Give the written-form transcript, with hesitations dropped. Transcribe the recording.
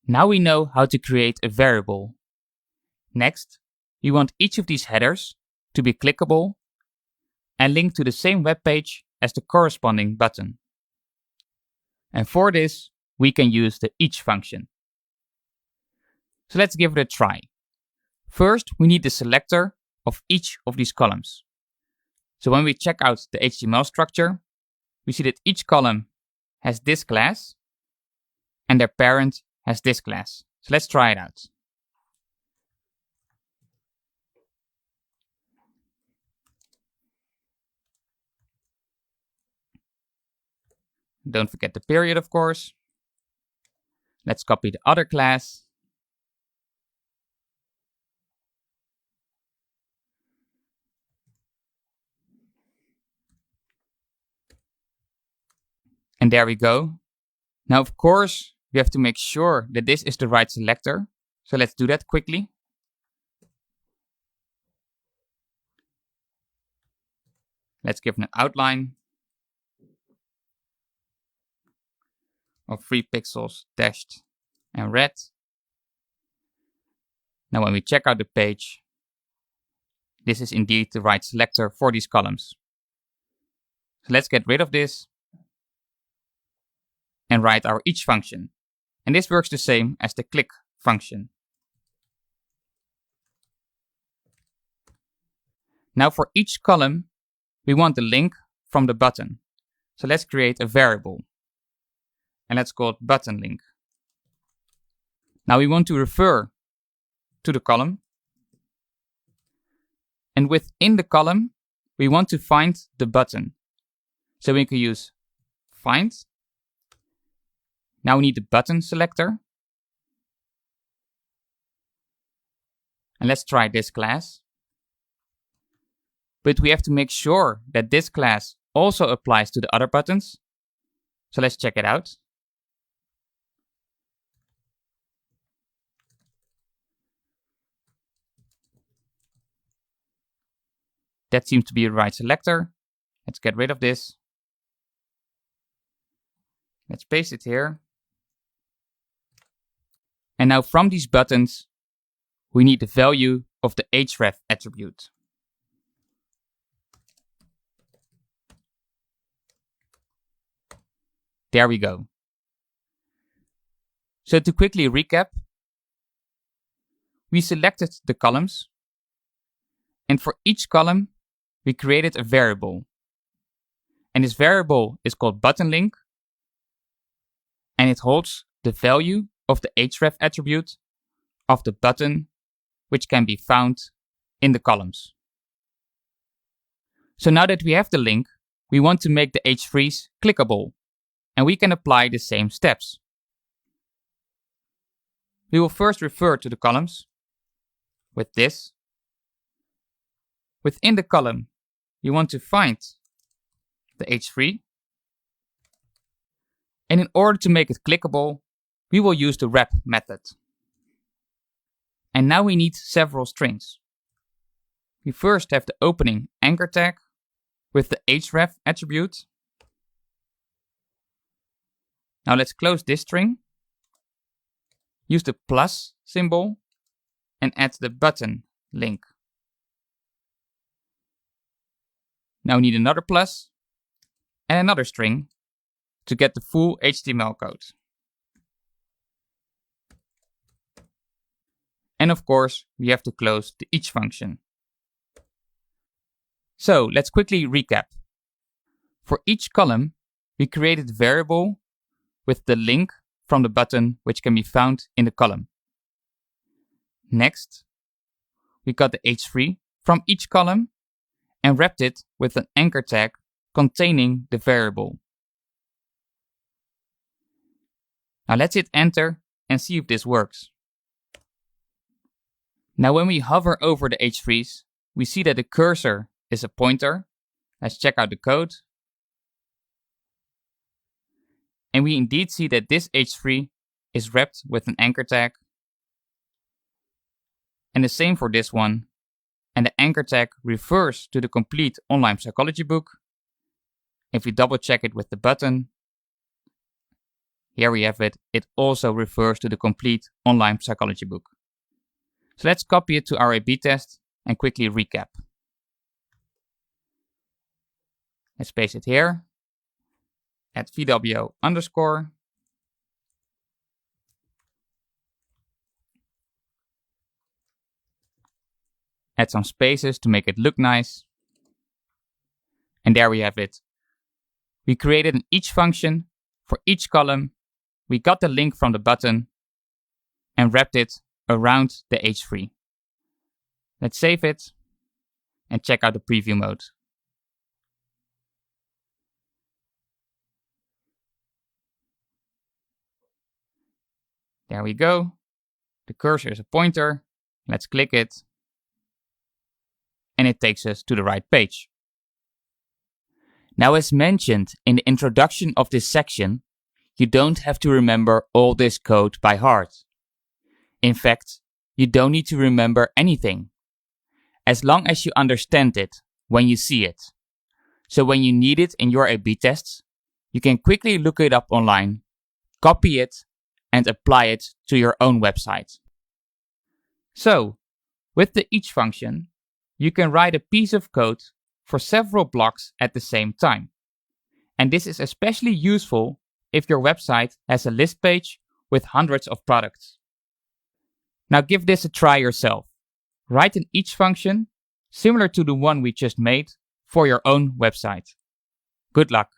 Now we know how to create a variable. Next, we want each of these headers to be clickable and link to the same web page as the corresponding button. And for this, we can use the each function. So let's give it a try. First, we need the selector of each of these columns. So when we check out the HTML structure, we see that each column has this class and their parent has this class. So let's try it out. Don't forget the period, of course. Let's copy the other class. And there we go. Now, of course, we have to make sure that this is the right selector. So let's do that quickly. Let's give an outline of 3 pixels dashed and red. Now when we check out the page, this is indeed the right selector for these columns. So let's get rid of this and write our each function. And this works the same as the click function. Now for each column, we want the link from the button. So let's create a variable. And let's call it button link. Now we want to refer to the column. And within the column, we want to find the button. So we can use find. Now we need the button selector. And let's try this class. But we have to make sure that this class also applies to the other buttons. So let's check it out. That seems to be the right selector. Let's get rid of this. Let's paste it here. And now from these buttons, we need the value of the href attribute. There we go. So to quickly recap, we selected the columns, and for each column, we created a variable. And this variable is called button link, and it holds the value of the href attribute of the button, which can be found in the columns. So now that we have the link, we want to make the hrefs clickable, and we can apply the same steps. We will first refer to the columns with this. Within the column, you want to find the h3. And in order to make it clickable, we will use the wrap method. And now we need several strings. We first have the opening anchor tag with the href attribute. Now let's close this string. Use the plus symbol and add the button link. Now we need another plus and another string to get the full HTML code. And of course, we have to close the each function. So let's quickly recap. For each column, we created a variable with the link from the button which can be found in the column. Next, we got the h3 from each column and wrapped it with an anchor tag containing the variable. Now let's hit enter and see if this works. Now when we hover over the h3s, we see that the cursor is a pointer. Let's check out the code. And we indeed see that this h3 is wrapped with an anchor tag. And the same for this one. And the anchor tag refers to the complete online psychology book. If we double check it with the button, Here we have it. It also refers to the complete online psychology book. So let's copy it to our A/B test and quickly recap. Let's paste it here at VWO underscore. Add some spaces to make it look nice. And there we have it. We created an each function for each column. We got the link from the button and wrapped it around the H3. Let's save it and check out the preview mode. There we go. The cursor is a pointer. Let's click it. And it takes us to the right page. Now, as mentioned in the introduction of this section, you don't have to remember all this code by heart. In fact, you don't need to remember anything, as long as you understand it when you see it. So when you need it in your A/B tests, you can quickly look it up online, copy it, and apply it to your own website. So, with the each function, you can write a piece of code for several blocks at the same time. And this is especially useful if your website has a list page with hundreds of products. Now give this a try yourself. Write an each function similar to the one we just made for your own website. Good luck.